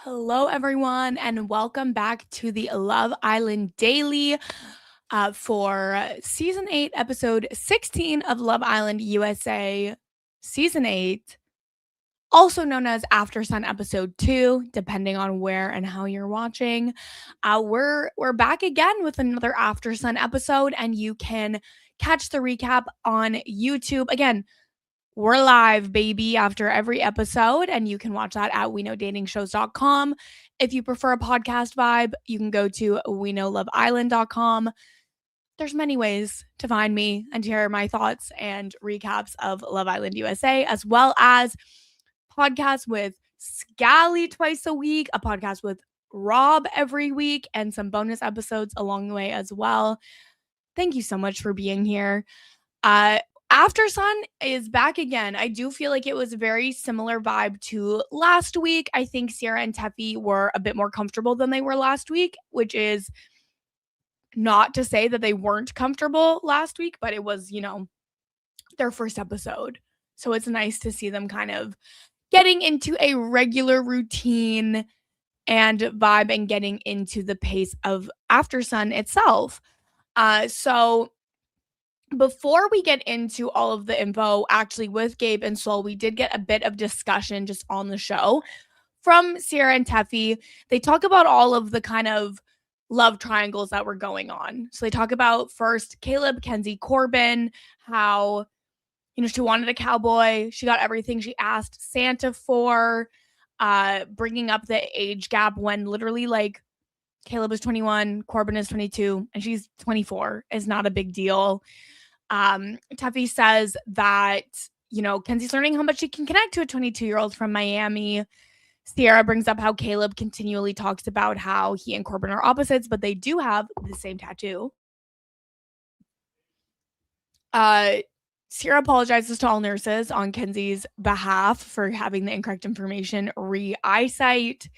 Hello, everyone, and welcome back to the Love Island Daily for Season 8, Episode 16 of Love Island USA, Season 8, also known as Aftersun Episode 2, depending on where and how you're watching. We're back again with another Aftersun episode, and you can catch the recap on YouTube. Again, we're live, baby, after every episode, and you can watch that at weknowdatingshows.com. If you prefer a podcast vibe, you can go to weknowloveisland.com. There's many ways to find me and to hear my thoughts and recaps of Love Island USA, as well as podcasts with Scally twice a week, a podcast with Rob every week, and some bonus episodes along the way as well. Thank you so much for being here. Aftersun is back again. I do feel like it was a very similar vibe to last week. I think Sierra and Teffy were a bit more comfortable than they were last week, which is not to say that they weren't comfortable last week, but it was, their first episode. So it's nice to see them kind of getting into a regular routine and vibe and getting into the pace of Aftersun itself. So before we get into all of the info, actually with Gabe and Sol, we did get a bit of discussion just on the show from Sierra and Teffy. They talk about all of the kind of love triangles that were going on. So they talk about first Caleb, Kenzie, Corbin, how, she wanted a cowboy. She got everything she asked Santa for, bringing up the age gap when literally like Caleb is 21, Corbin is 22, and she's 24 is not a big deal. Teffy says that, Kenzie's learning how much she can connect to a 22-year-old from Miami. Sierra brings up how Caleb continually talks about how he and Corbin are opposites, but they do have the same tattoo. Sierra apologizes to all nurses on Kenzie's behalf for having the incorrect information re-eyesight.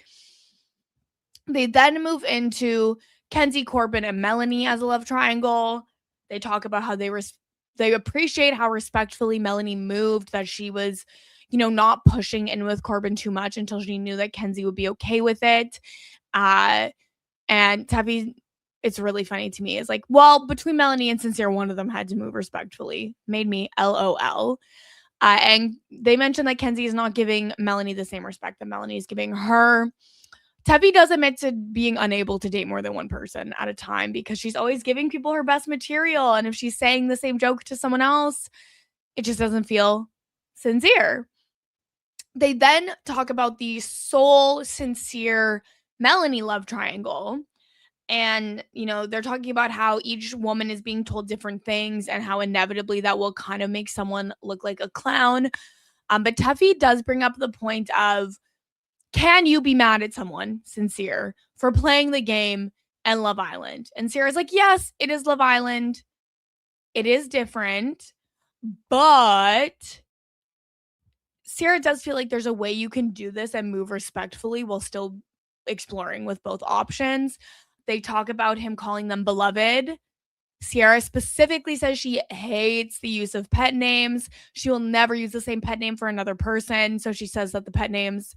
They then move into Kenzie, Corbin, and Melanie as a love triangle. They talk about how they appreciate how respectfully Melanie moved, that she was, not pushing in with Corbin too much until she knew that Kenzie would be okay with it. And Teffy, it's really funny to me, is like, well, between Melanie and Sincere, one of them had to move respectfully. Made me LOL. And they mentioned that Kenzie is not giving Melanie the same respect that Melanie is giving her. Teffy does admit to being unable to date more than one person at a time because she's always giving people her best material. And if she's saying the same joke to someone else, it just doesn't feel sincere. They then talk about the Sol, Sincere, Melanie love triangle. And, they're talking about how each woman is being told different things and how inevitably that will kind of make someone look like a clown. But Teffy does bring up the point of, can you be mad at someone, Sincere, for playing the game and Love Island? And Sierra's like, yes, it is Love Island. It is different. But Sierra does feel like there's a way you can do this and move respectfully while still exploring with both options. They talk about him calling them beloved. Sierra specifically says she hates the use of pet names. She will never use the same pet name for another person. So she says that the pet names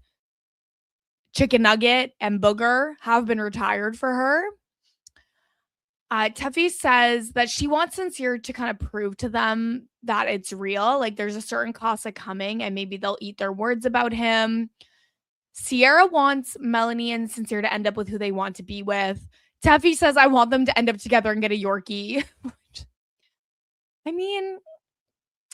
Chicken Nugget and Booger have been retired for her. Teffy says that she wants Sincere to kind of prove to them that it's real. Like there's a certain Casa coming and maybe they'll eat their words about him. Sierra wants Melanie and Sincere to end up with who they want to be with. Teffy says, I want them to end up together and get a Yorkie. I mean,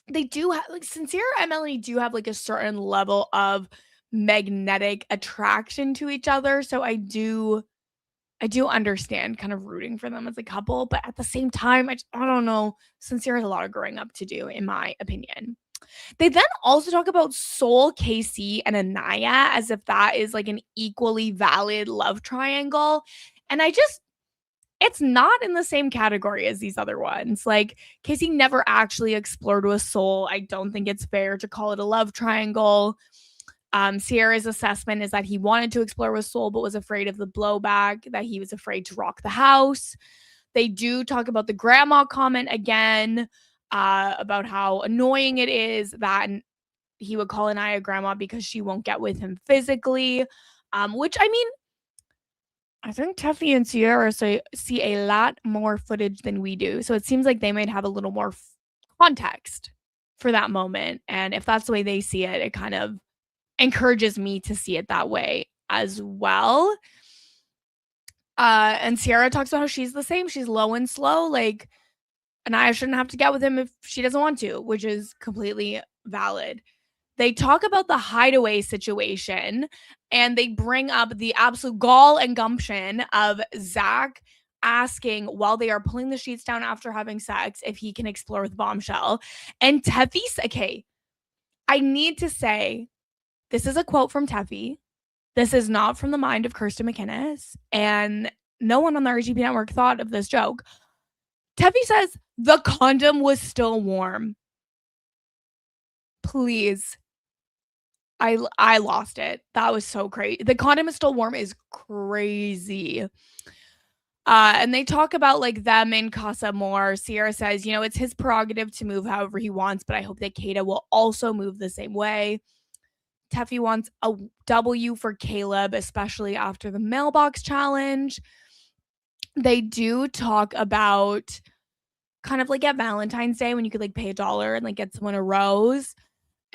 they do have, like, Sincere and Melanie do have like a certain level of magnetic attraction to each other. So I do understand kind of rooting for them as a couple, but at the same time, I don't know. Sincere has a lot of growing up to do, in my opinion. They then also talk about Sol, KC, and Anaya as if that is like an equally valid love triangle. And it's not in the same category as these other ones. Like, Casey never actually explored with Sol. I don't think it's fair to call it a love triangle. Sierra's assessment is that he wanted to explore with Sol, but was afraid of the blowback, that he was afraid to rock the house. They do talk about the grandma comment again, about how annoying it is that he would call Anaya grandma because she won't get with him physically. Which I mean, I think Teffy and Sierra see a lot more footage than we do. So it seems like they might have a little more context for that moment. And if that's the way they see it, it kind of encourages me to see it that way as well. And Sierra talks about how she's the same. She's low and slow. Like, Anaya shouldn't have to get with him if she doesn't want to, which is completely valid. They talk about the Hideaway situation, and they bring up the absolute gall and gumption of Zach asking while they are pulling the sheets down after having sex if he can explore with Bombshell. And Teffy's, okay, I need to say, this is a quote from Teffy. This is not from the mind of Kirsten MacInnis, and no one on the RHAP network thought of this joke. Teffy says, the condom was still warm. Please. I lost it. That was so crazy. The condom is still warm is crazy. And they talk about like them in Casa Amor. Sierra says, it's his prerogative to move however he wants, but I hope that Kata will also move the same way. Teffy wants a W for Caleb, especially after the mailbox challenge. They do talk about kind of like at Valentine's Day when you could like pay $1 and like get someone a rose.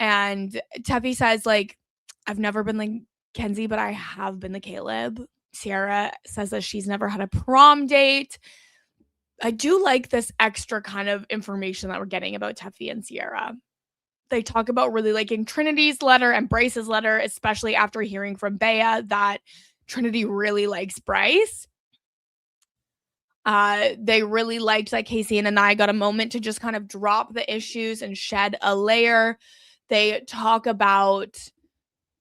And Teffy says, like, I've never been like Kenzie, but I have been the Caleb. Sierra says that she's never had a prom date. I do like this extra kind of information that we're getting about Teffy and Sierra. They talk about really liking Trinity's letter and Bryce's letter, especially after hearing from Bea that Trinity really likes Bryce. They really liked that Casey and I got a moment to just kind of drop the issues and shed a layer. They talk about,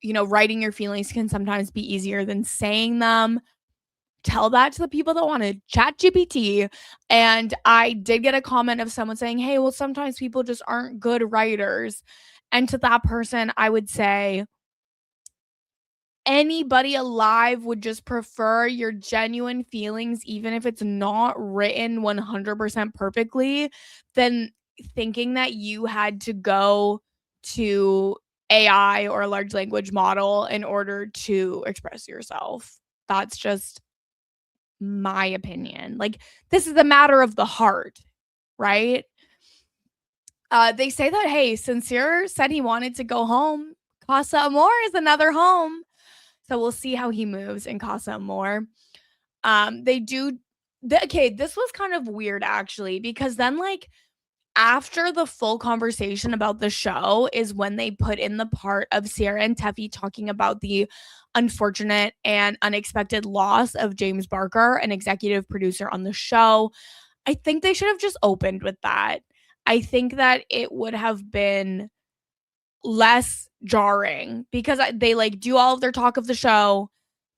writing your feelings can sometimes be easier than saying them. Tell that to the people that want to chat GPT. And I did get a comment of someone saying, hey, well, sometimes people just aren't good writers. And to that person, I would say, anybody alive would just prefer your genuine feelings, even if it's not written 100% perfectly, than thinking that you had to go to AI or a large language model in order to express yourself. That's just my opinion. Like, this is a matter of the heart, right? They say that, hey, Sincere said he wanted to go home. Casa Amor is another home. So we'll see how he moves in Casa Amor. This was kind of weird actually, because then like after the full conversation about the show is when they put in the part of Sierra and Teffy talking about the unfortunate and unexpected loss of James Barker, an executive producer on the show. I think they should have just opened with that. I think that it would have been less jarring because they like do all of their talk of the show.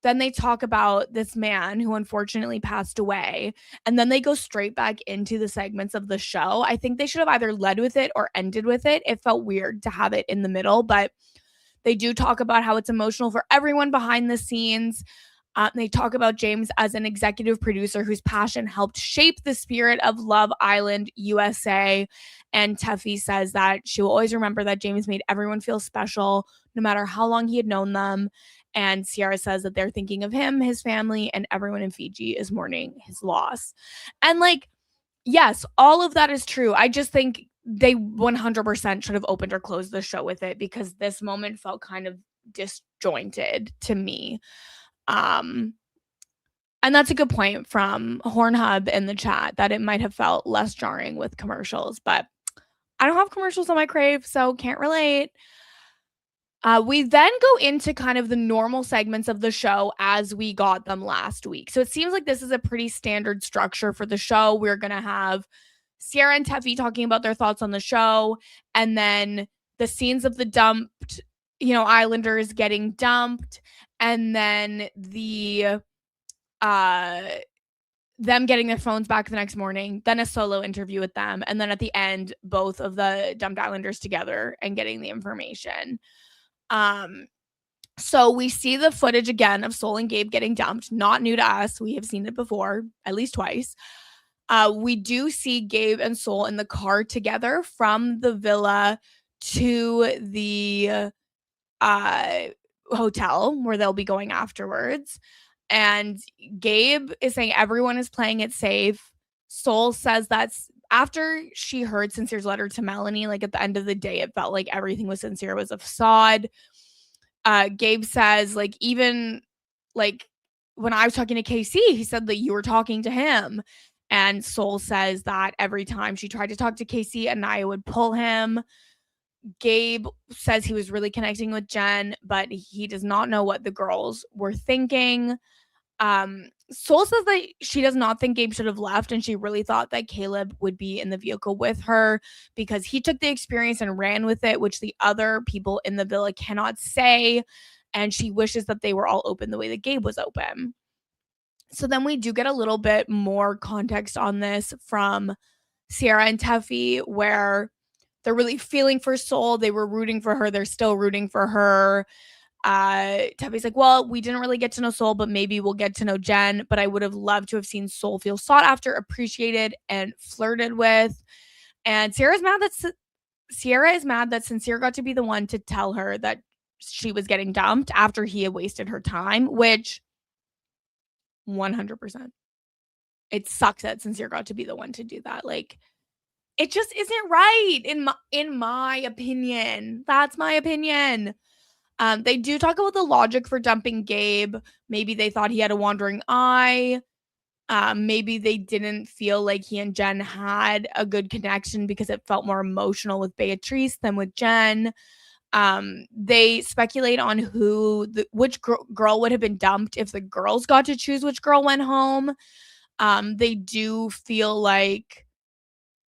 Then they talk about this man who unfortunately passed away. And then they go straight back into the segments of the show. I think they should have either led with it or ended with it. It felt weird to have it in the middle, but they do talk about how it's emotional for everyone behind the scenes. They talk about James as an executive producer whose passion helped shape the spirit of Love Island USA. And Teffy says that she will always remember that James made everyone feel special, no matter how long he had known them. And Sierra says that they're thinking of him, his family, and everyone in Fiji is mourning his loss. And like, yes, all of that is true. I just think they 100% should have opened or closed the show with it because this moment felt kind of disjointed to me. And that's a good point from Hornhub in the chat that it might have felt less jarring with commercials, but I don't have commercials on my Crave, so can't relate. We then go into kind of the normal segments of the show as we got them last week. So it seems like this is a pretty standard structure for the show. We're going to have Sierra and Teffy talking about their thoughts on the show, and then the scenes of the dumped, Islanders getting dumped, and then them getting their phones back the next morning, then a solo interview with them, and then at the end, both of the dumped Islanders together and getting the information. So we see the footage again of Sol and Gabe getting dumped. Not new to us. We have seen it before, at least twice. We do see Gabe and Sol in the car together from the villa to the hotel where they'll be going afterwards. And Gabe is saying everyone is playing it safe. Sol says that's after she heard Sincere's letter to Melanie, like at the end of the day, it felt like everything with Sincere was a facade. Gabe says, like, even like when I was talking to KC, he said that you were talking to him. And Sol says that every time she tried to talk to KC, Anaya would pull him. Gabe says he was really connecting with Jen, but he does not know what the girls were thinking. Sol says that she does not think Gabe should have left, and she really thought that Caleb would be in the vehicle with her because he took the experience and ran with it, which the other people in the villa cannot say. And she wishes that they were all open the way that Gabe was open. So then we do get a little bit more context on this from Sierra and Teffy, where they're really feeling for Sol. They were rooting for her. They're still rooting for her. Teffy's like, well, we didn't really get to know Sol, but maybe we'll get to know Jen. But I would have loved to have seen Sol feel sought after, appreciated, and flirted with. And Sierra is mad that Sincere got to be the one to tell her that she was getting dumped after he had wasted her time, which 100%. It sucks that Sincere got to be the one to do that. Like, it just isn't right in my opinion. That's my opinion. They do talk about the logic for dumping Gabe. Maybe they thought he had a wandering eye. Maybe they didn't feel like he and Jen had a good connection because it felt more emotional with Beatrice than with Jen. They speculate on which girl would have been dumped if the girls got to choose which girl went home. They do feel like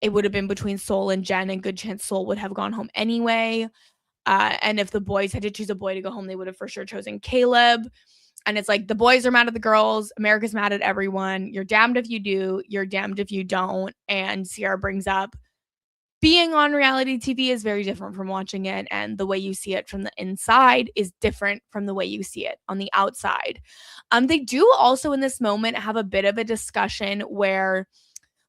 it would have been between Sol and Jen, and good chance Sol would have gone home anyway. And if the boys had to choose a boy to go home, they would have for sure chosen Caleb. And it's like the boys are mad at the girls. America's mad at everyone. You're damned if you do. You're damned if you don't. And Sierra brings up being on reality TV is very different from watching it. And the way you see it from the inside is different from the way you see it on the outside. They do also in this moment have a bit of a discussion where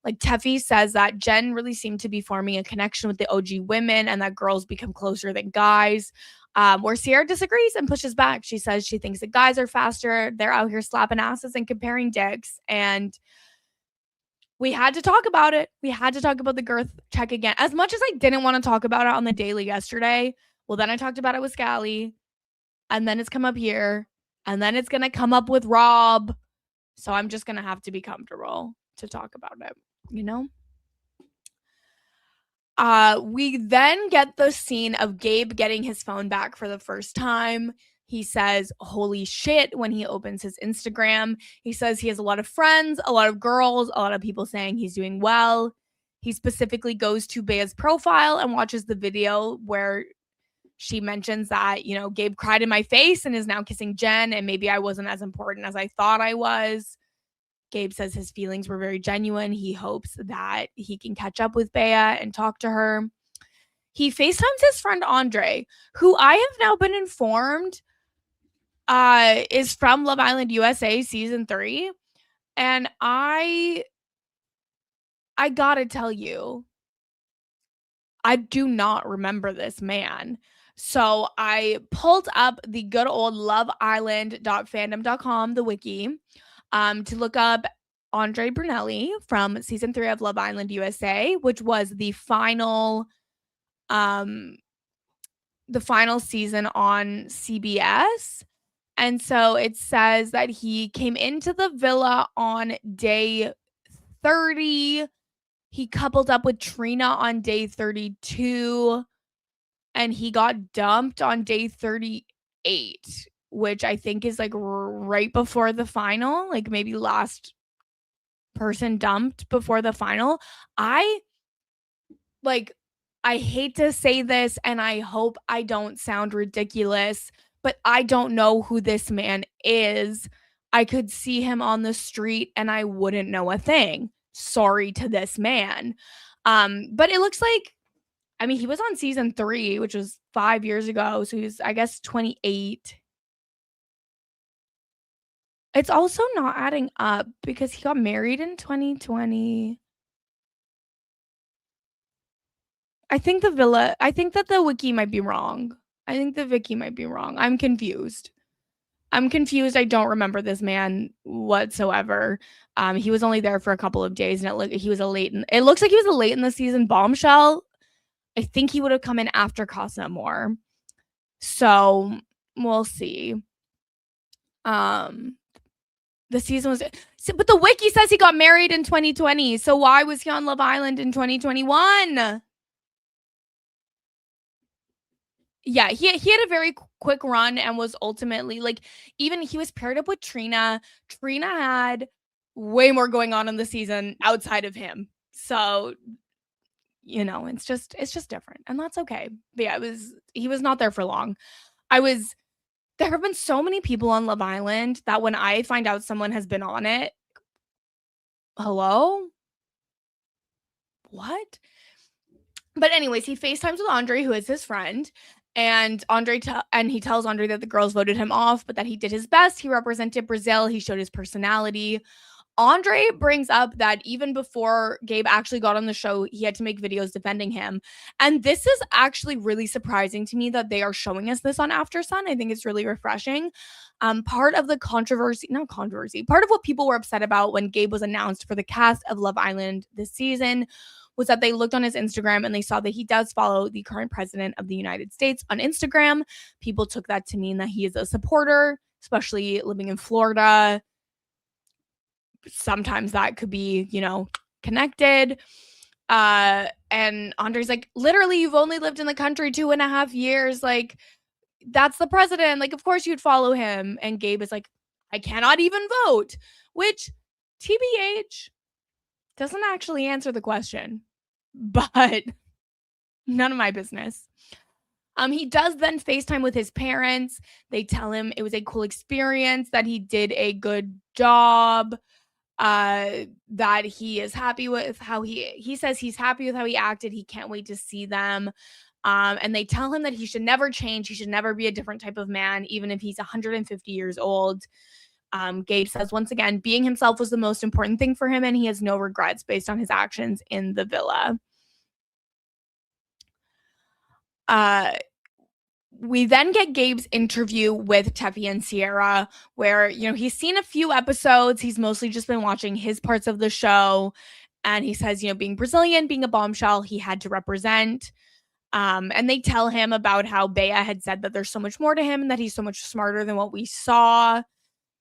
like Teffy says that Jen really seemed to be forming a connection with the OG women and that girls become closer than guys. Where Sierra disagrees and pushes back. She says she thinks that guys are faster. They're out here slapping asses and comparing dicks. And we had to talk about it. We had to talk about the girth check again. As much as I didn't want to talk about it on the daily yesterday, well, then I talked about it with Scally. And then it's come up here. And then it's going to come up with Rob. So I'm just going to have to be comfortable to talk about it. You know, we then get the scene of Gabe getting his phone back for the first time. He says, holy shit, when he opens his Instagram. He says he has a lot of friends, a lot of girls, a lot of people saying he's doing well. He specifically goes to Bea's profile and watches the video where she mentions that, you know, Gabe cried in my face and is now kissing Jen, and maybe I wasn't as important as I thought I was. Gabe says his feelings were very genuine. He hopes that he can catch up with Bea and talk to her. He FaceTimes his friend Andre, who I have now been informed is from Love Island USA season 3. And I gotta tell you, I do not remember this man. So I pulled up the good old loveisland.fandom.com, the wiki, to look up Andre Brunelli from season 3 of Love Island USA, which was the final season on CBS. And so it says that he came into the villa on day 30. He coupled up with Trina on day 32. And he got dumped on day 38, which I think is like right before the final, like maybe last person dumped before the final. I hate to say this and I hope I don't sound ridiculous, but I don't know who this man is. I could see him on the street and I wouldn't know a thing. Sorry to this man. But it looks like, I mean, he was on season 3, which was 5 years ago. So he's, I guess, 28. It's also not adding up because he got married in 2020. I think that the wiki might be wrong. I think that Vicky might be wrong. I'm confused. I don't remember this man whatsoever. He was only there for a couple of days, and it looks like he was a late in the season bombshell. I think he would have come in after Casa Amor. So we'll see. The season was, but the wiki says he got married in 2020. So why was he on Love Island in 2021? Yeah, he had a very quick run and was ultimately like, even he was paired up with Trina. Trina had way more going on in the season outside of him. So, it's just different, and that's okay. But yeah, he was not there for long. There have been so many people on Love Island that when I find out someone has been on it, hello? What? But anyways, he FaceTimes with Andre, who is his friend, and he tells Andre that the girls voted him off, but that he did his best. He represented Brazil. He showed his personality. Andre brings up that even before Gabe actually got on the show, he had to make videos defending him. And this is actually really surprising to me that they are showing us this on Aftersun. I think it's really refreshing. Part of the part of what people were upset about when Gabe was announced for the cast of Love Island this season was that they looked on his Instagram and they saw that he does follow the current president of the United States on Instagram. People took that to mean that he is a supporter, especially living in Florida. Sometimes that could be, connected. And Andre's like, literally, you've only lived in the country 2.5 years. Like, that's the president. Like, of course you'd follow him. And Gabe is like, I cannot even vote, which TBH doesn't actually answer the question, but none of my business. He does then FaceTime with his parents. They tell him it was a cool experience, that he did a good job, that he is happy with how he says he's happy with how he acted. He can't wait to see them. And they tell him that he should never change. He should never be a different type of man, even if he's 150 years old. Gabe says, once again, being himself was the most important thing for him, and he has no regrets based on his actions in the villa. We then get Gabe's interview with Teffy and Sierra, where, he's seen a few episodes. He's mostly just been watching his parts of the show. And he says, being Brazilian, being a bombshell, he had to represent. And they tell him about how Bea had said that there's so much more to him and that he's so much smarter than what we saw.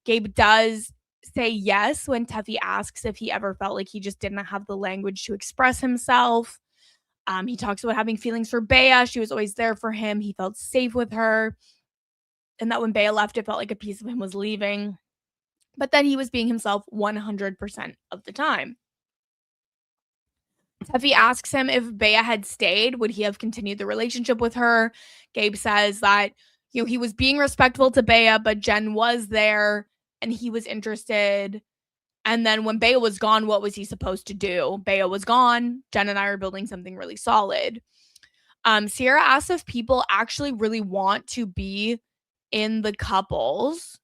Gabe does say yes when Teffy asks if he ever felt like he just didn't have the language to express himself. He talks about having feelings for Bea. She was always there for him. He felt safe with her. And that when Bea left, it felt like a piece of him was leaving. But then he was being himself 100% of the time. Teffy asks him if Bea had stayed, would he have continued the relationship with her? Gabe says that, he was being respectful to Bea, but Jen was there and he was interested. And then when Bea was gone, what was he supposed to do? Bea was gone. Jen and I are building something really solid. Sierra asks if people actually really want to be in the couples,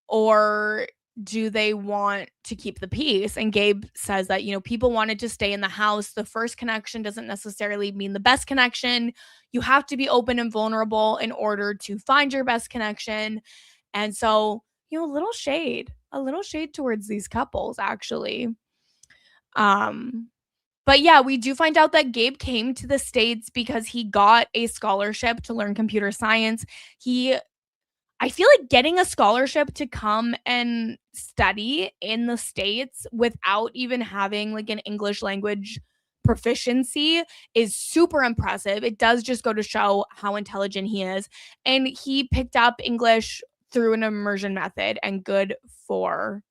or do they want to keep the peace? And Gabe says that, people wanted to stay in the house. The first connection doesn't necessarily mean the best connection. You have to be open and vulnerable in order to find your best connection. And so, a little shade towards these couples, actually. But yeah, we do find out that Gabe came to the States because he got a scholarship to learn computer science. I feel like getting a scholarship to come and study in the States without even having like an English language proficiency is super impressive. It does just go to show how intelligent he is. And he picked up English through an immersion method, and good for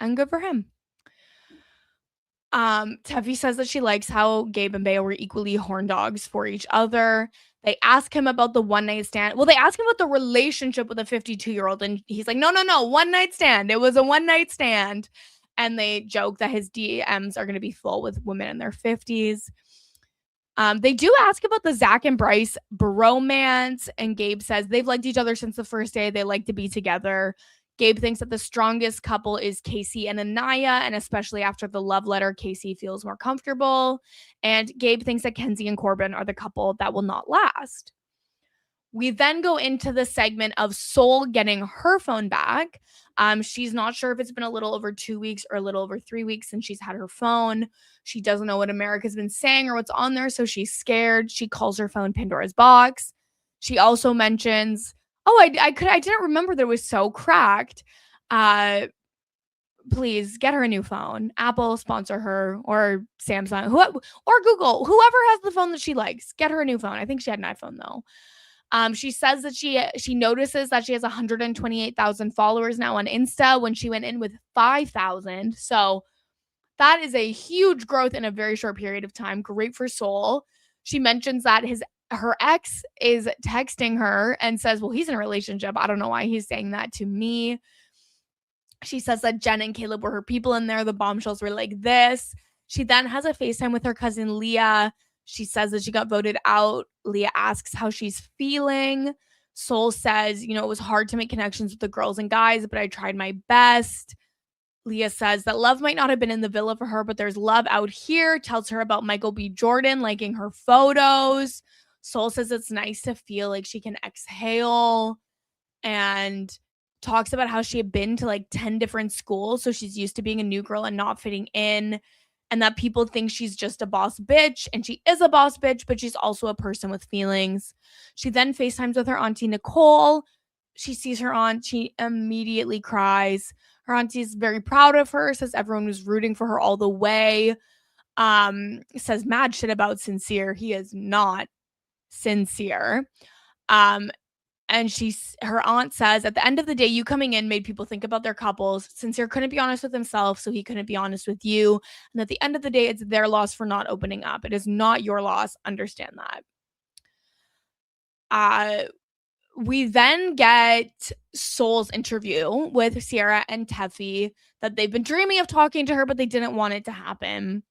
him. Teffy says that she likes how Gabe and Bea were equally horn dogs for each other. They ask him about the one night stand. Well, they ask him about the relationship with a 52-year-old, and he's like, no, one night stand. It was a one night stand. And they joke that his DMs are going to be full with women in their 50s. They do ask about the Zach and Bryce bromance, and Gabe says they've liked each other since the first day. They like to be together. Gabe thinks that the strongest couple is Casey and Anaya, and especially after the love letter, Casey feels more comfortable. And Gabe thinks that Kenzie and Corbin are the couple that will not last. We then go into the segment of Sol getting her phone back. She's not sure if it's been a little over 2 weeks or a little over 3 weeks since she's had her phone. She doesn't know what America's been saying or what's on there, so she's scared. She calls her phone Pandora's box. She also mentions, I didn't remember that it was so cracked. Please get her a new phone. Apple sponsor her, or Samsung, or Google, whoever has the phone that she likes. Get her a new phone. I think she had an iPhone though. She says that she notices that she has 128,000 followers now on Insta when she went in with 5,000. So that is a huge growth in a very short period of time. Great for Sol. She mentions that her ex is texting her and says, well, he's in a relationship. I don't know why he's saying that to me. She says that Jen and Caleb were her people in there. The bombshells were like this. She then has a FaceTime with her cousin Leah. She says that she got voted out. Leah asks how she's feeling. Sol says, it was hard to make connections with the girls and guys, but I tried my best. Leah says that love might not have been in the villa for her, but there's love out here. Tells her about Michael B. Jordan liking her photos. Sol says it's nice to feel like she can exhale, and talks about how she had been to like 10 different schools. So she's used to being a new girl and not fitting in. And that people think she's just a boss bitch, and she is a boss bitch, but she's also a person with feelings. She then FaceTimes with her auntie Nicole. She sees her aunt. She immediately cries. Her auntie is very proud of her, says everyone was rooting for her all the way. Says mad shit about Sincere. He is not sincere. And her aunt says, at the end of the day, you coming in made people think about their couples. Sincere couldn't be honest with himself, so he couldn't be honest with you. And at the end of the day, it's their loss for not opening up. It is not your loss. Understand that. We then get Sol's interview with Sierra and Teffy, that they've been dreaming of talking to her, but they didn't want it to happen.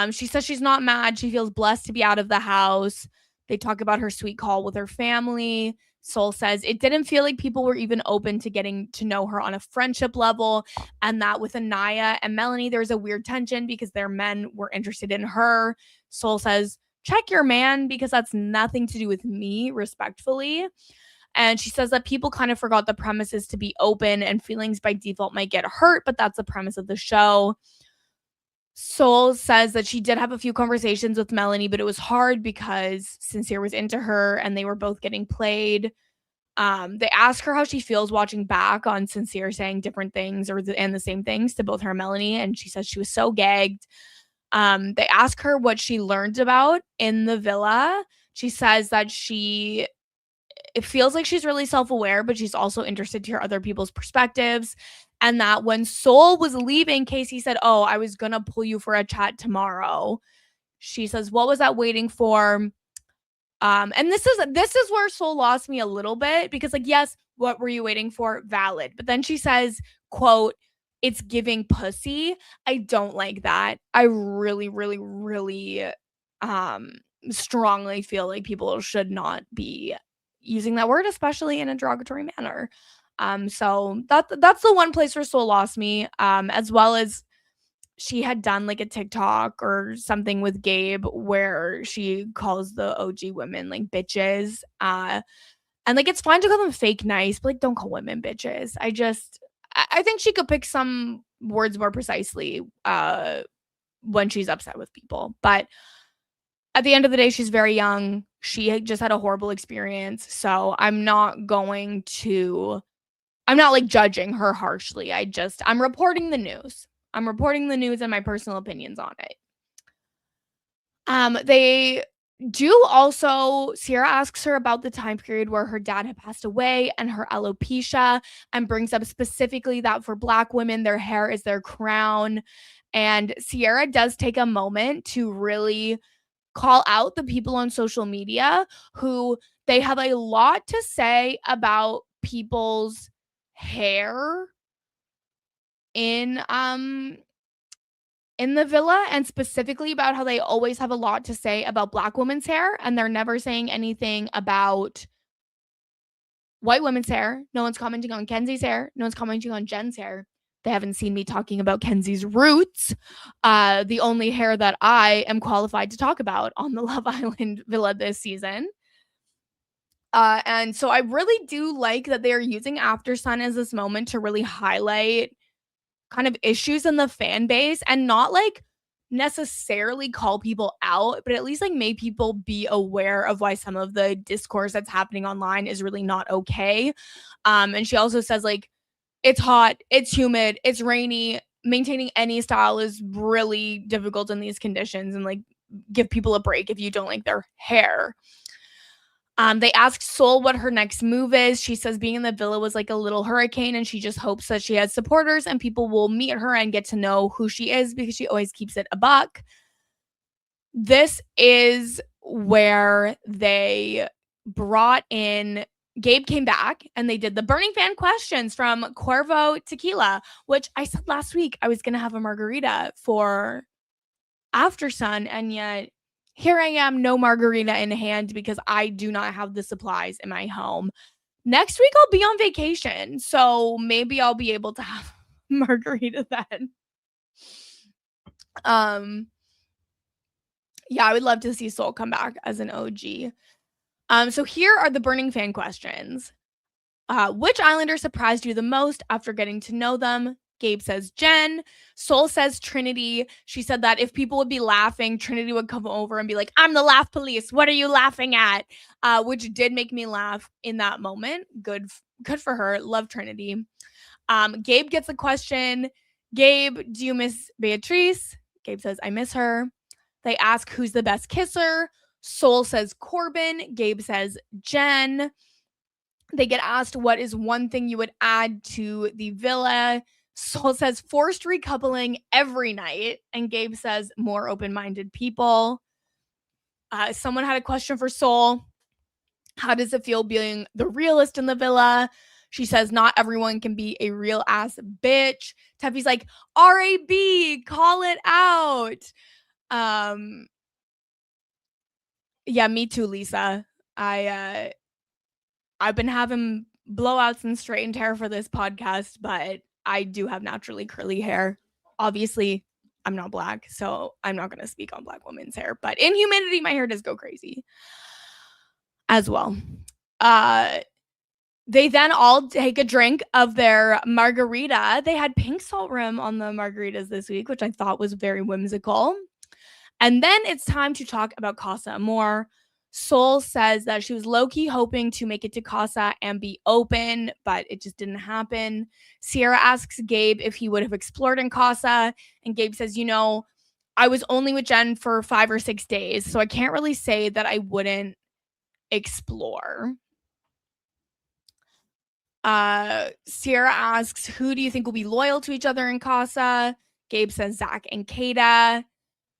She says she's not mad. She feels blessed to be out of the house. They talk about her sweet call with her family. Sol says it didn't feel like people were even open to getting to know her on a friendship level, and that with Anaya and Melanie, there was a weird tension because their men were interested in her. Sol says, check your man, because that's nothing to do with me, respectfully. And she says that people kind of forgot the premise is to be open, and feelings by default might get hurt, but that's the premise of the show. Sol says that she did have a few conversations with Melanie, but it was hard because Sincere was into her and they were both getting played. They ask her how she feels watching back on Sincere saying different things and the same things to both her and Melanie, and she says she was so gagged. They ask her what she learned about in the villa. She says that it feels like she's really self-aware, but she's also interested to hear other people's perspectives. And that when Sol was leaving, Casey said, oh, I was going to pull you for a chat tomorrow. She says, what was that waiting for? And this is where Sol lost me a little bit, because like, yes, what were you waiting for? Valid. But then she says, quote, it's giving pussy. I don't like that. I really, really, really strongly feel like people should not be using that word, especially in a derogatory manner. So that's the one place where Sol lost me, as well as she had done like a TikTok or something with Gabe where she calls the OG women like bitches. And like, it's fine to call them fake nice, but like, don't call women bitches. I think she could pick some words more precisely when she's upset with people. But at the end of the day, she's very young. She just had a horrible experience. So I'm not like judging her harshly. I'm reporting the news. I'm reporting the news and my personal opinions on it. They do also, Sierra asks her about the time period where her dad had passed away and her alopecia, and brings up specifically that for Black women, their hair is their crown. And Sierra does take a moment to really call out the people on social media who they have a lot to say about people's hair in the villa, and specifically about how they always have a lot to say about Black women's hair, and they're never saying anything about white women's hair. No one's commenting on Kenzie's hair. No one's commenting on Jen's hair. They haven't seen me talking about Kenzie's roots, the only hair that I am qualified to talk about on the Love Island villa this season. And so I really do like that they are using Aftersun as this moment to really highlight kind of issues in the fan base and not like necessarily call people out, but at least like make people be aware of why some of the discourse that's happening online is really not okay. And she also says like, it's hot, it's humid, it's rainy. Maintaining any style is really difficult in these conditions, and like give people a break if you don't like their hair. They asked Sol what her next move is. She says being in the villa was like a little hurricane, and she just hopes that she has supporters and people will meet her and get to know who she is because she always keeps it a buck. This is where they brought in Gabe came back and they did the Burning Fan questions from Cuervo Tequila, which I said last week I was going to have a margarita for Aftersun, and yet here I am, no margarita in hand because I do not have the supplies in my home. Next week I'll be on vacation, so maybe I'll be able to have margarita then. Yeah, I would love to see Sol come back as an OG. So here are the Burning Fan questions. Which Islander surprised you the most after getting to know them? Gabe says Jen. Sol says Trinity. She said that if people would be laughing, Trinity would come over and be like, I'm the laugh police. What are you laughing at? Which did make me laugh in that moment. Good for her. Love Trinity. Gabe gets a question. Gabe, do you miss Beatrice? Gabe says, I miss her. They ask who's the best kisser. Sol says Corbin. Gabe says Jen. They get asked what is one thing you would add to the villa. Sol says forced recoupling every night. And Gabe says more open-minded people. Someone had a question for Sol. How does it feel being the realist in the villa? She says not everyone can be a real ass bitch. Teffy's like, RAB, call it out. Yeah, me too, Lisa. I've been having blowouts and straightened hair for this podcast, but I do have naturally curly hair. Obviously, I'm not black, so I'm not going to speak on black women's hair, but in humidity, my hair does go crazy as well. They then all take a drink of their margarita. They had pink salt rim on the margaritas this week, which I thought was very whimsical. And then it's time to talk about Casa Amor. Sol says that she was low-key hoping to make it to Casa and be open, but it just didn't happen. Sierra asks Gabe if he would have explored in Casa, and Gabe says, you know, I was only with Jen for 5 or 6 days, so I can't really say that I wouldn't explore. Sierra asks, who do you think will be loyal to each other in Casa? Gabe says Zach and Kata.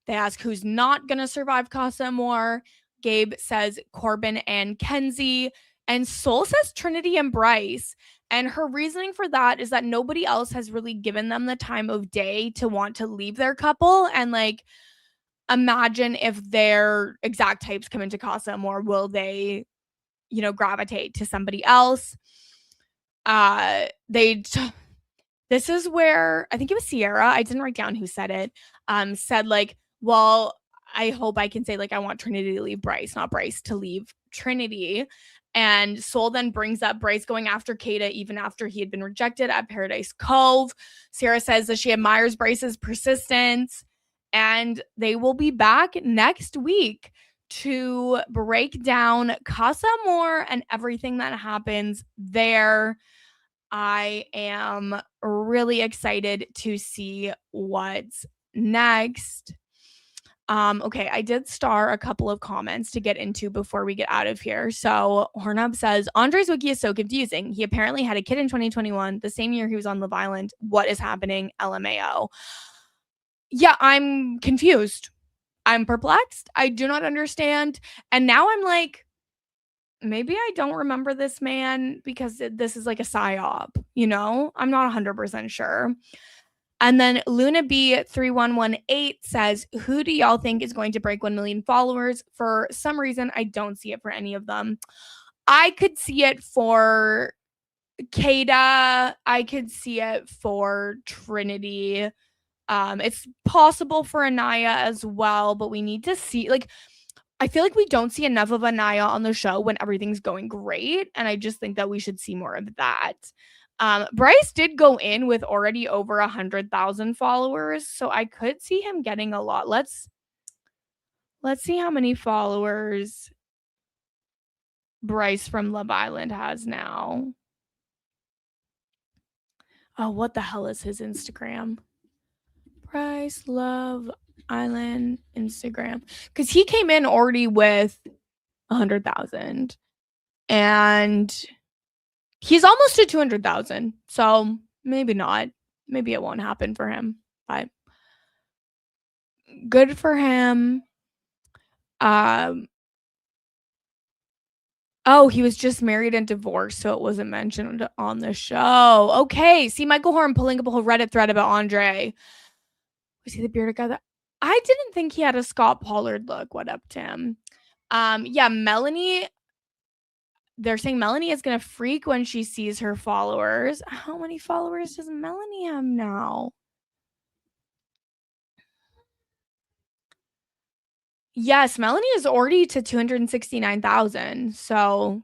They ask who's not going to survive Casa Amor. Gabe says Corbin and Kenzie. And Sol says Trinity and Bryce. And her reasoning for that is that nobody else has really given them the time of day to want to leave their couple. And like, imagine if their exact types come into Casa Amor, will they, you know, gravitate to somebody else? This is where I think it was Sierra, I didn't write down who said it, said like, well, I hope I can say like I want Trinity to leave Bryce, not Bryce to leave Trinity. And Sol then brings up Bryce going after Kata even after he had been rejected at Paradise Cove. Sierra says that she admires Bryce's persistence, and they will be back next week to break down Casa Amor and everything that happens there. I am really excited to see what's next. Okay, I did star a couple of comments to get into before we get out of here. So Hornub says, Andre's wiki is so confusing. He apparently had a kid in 2021, the same year he was on Love Island. What is happening? LMAO. Yeah, I'm confused. I'm perplexed. I do not understand. And now I'm like, maybe I don't remember this man because this is like a psyop, you know? I'm not 100% sure. And then Luna B3118 says, who do y'all think is going to break 1 million followers? For some reason, I don't see it for any of them. I could see it for Kada. I could see it for Trinity. It's possible for Anaya as well, but we need to see, like, I feel like we don't see enough of Anaya on the show when everything's going great, and I just think that we should see more of that. Bryce did go in with already over 100,000 followers, so I could see him getting a lot. Let's see how many followers Bryce from Love Island has now. Oh, what the hell is his Instagram? Bryce Love Island Instagram. Because he came in already with 100,000. And he's almost to 200,000. So maybe not. Maybe it won't happen for him. But good for him. Oh, he was just married and divorced, so it wasn't mentioned on the show. Okay. See, Michael Horn pulling up a whole Reddit thread about Andre. Was he the bearded guy? I didn't think he had a Scott Pollard look. What up, Tim? Yeah, Melanie. They're saying Melanie is gonna freak when she sees her followers. How many followers does Melanie have now? Yes, Melanie is already to 269,000. So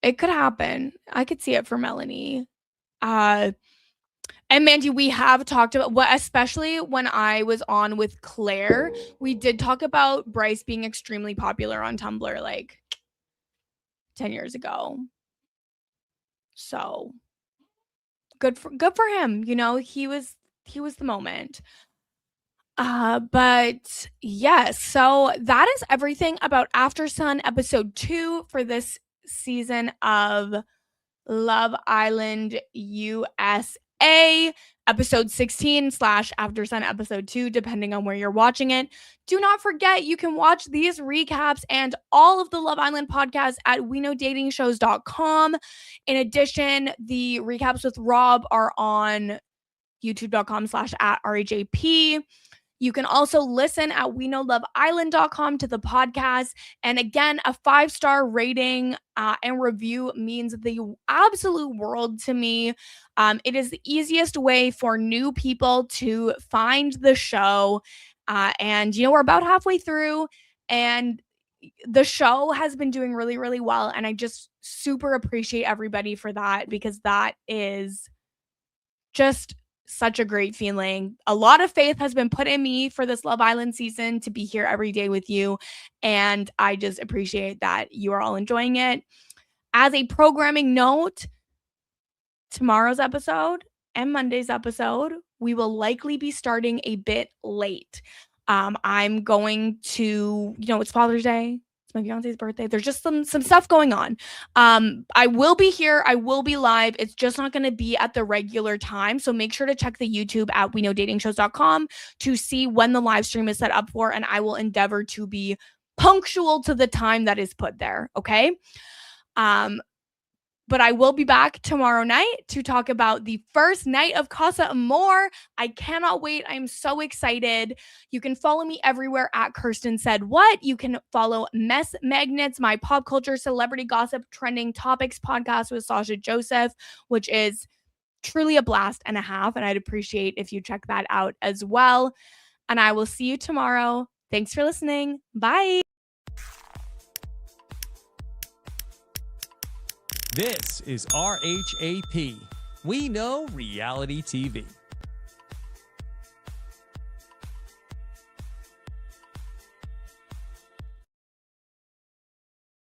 it could happen. I could see it for Melanie. And Mandy, we have talked about what, especially when I was on with Claire, we did talk about Bryce being extremely popular on Tumblr like 10 years ago. So good for him. You know, he was the moment. But yes, so that is everything about Aftersun episode 2 for this season of Love Island USA, episode 16 / Aftersun episode 2, depending on where you're watching it. Do not forget, you can watch these recaps and all of the Love Island podcasts at weknowdatingshows.com. In addition, the recaps with Rob are on youtube.com /@RHAP. You can also listen at weknowloveisland.com to the podcast. And again, a 5-star rating and review means the absolute world to me. It is the easiest way for new people to find the show. And, you know, we're about halfway through, and the show has been doing really, really well. And I just super appreciate everybody for that, because that is just such a great feeling. A lot of faith has been put in me for this Love Island season to be here every day with you. And I just appreciate that you are all enjoying it. As a programming note, tomorrow's episode and Monday's episode, we will likely be starting a bit late. I'm going to, you know, it's Father's Day. My fiance's birthday. There's just some stuff going on. I will be here. I will be live. It's just not going to be at the regular time. So make sure to check the YouTube at weknowdatingshows.com to see when the live stream is set up for, and I will endeavor to be punctual to the time that is put there. Okay. But I will be back tomorrow night to talk about the first night of Casa Amor. I cannot wait. I'm so excited. You can follow me everywhere at Kirsten Said What. You can follow Mess Magnets, my pop culture, celebrity gossip, trending topics podcast with Sasha Joseph, which is truly a blast and a half. And I'd appreciate if you check that out as well. And I will see you tomorrow. Thanks for listening. Bye. This is RHAP. We know reality TV.